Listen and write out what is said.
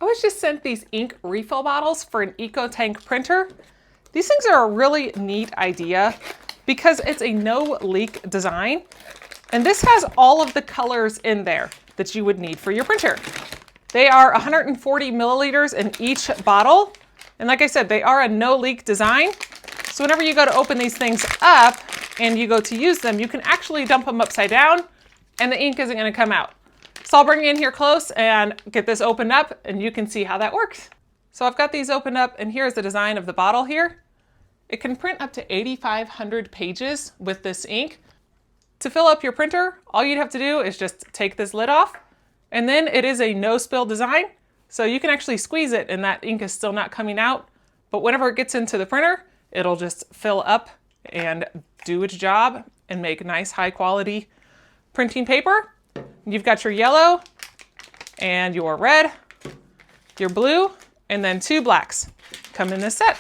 I was just sent these ink refill bottles for an EcoTank printer. These things are a really neat idea because it's a no leak design. And this has all of the colors in there that you would need for your printer. They are 140 milliliters in each bottle. And like I said, they are a no leak design. So whenever you go to open these things up and you go to use them, you can actually dump them upside down and the ink isn't going to come out. So I'll bring you in here close and get this opened up and you can see how that works. So I've got these opened up and here's the design of the bottle here. It can print up to 8,500 pages with this ink. To fill up your printer, all you'd have to do is just take this lid off, and then it is a no spill design. So you can actually squeeze it and that ink is still not coming out. But whenever it gets into the printer, it'll just fill up and do its job and make nice high quality printing paper. You've got your yellow and your red, your blue, and then 2 blacks come in this set.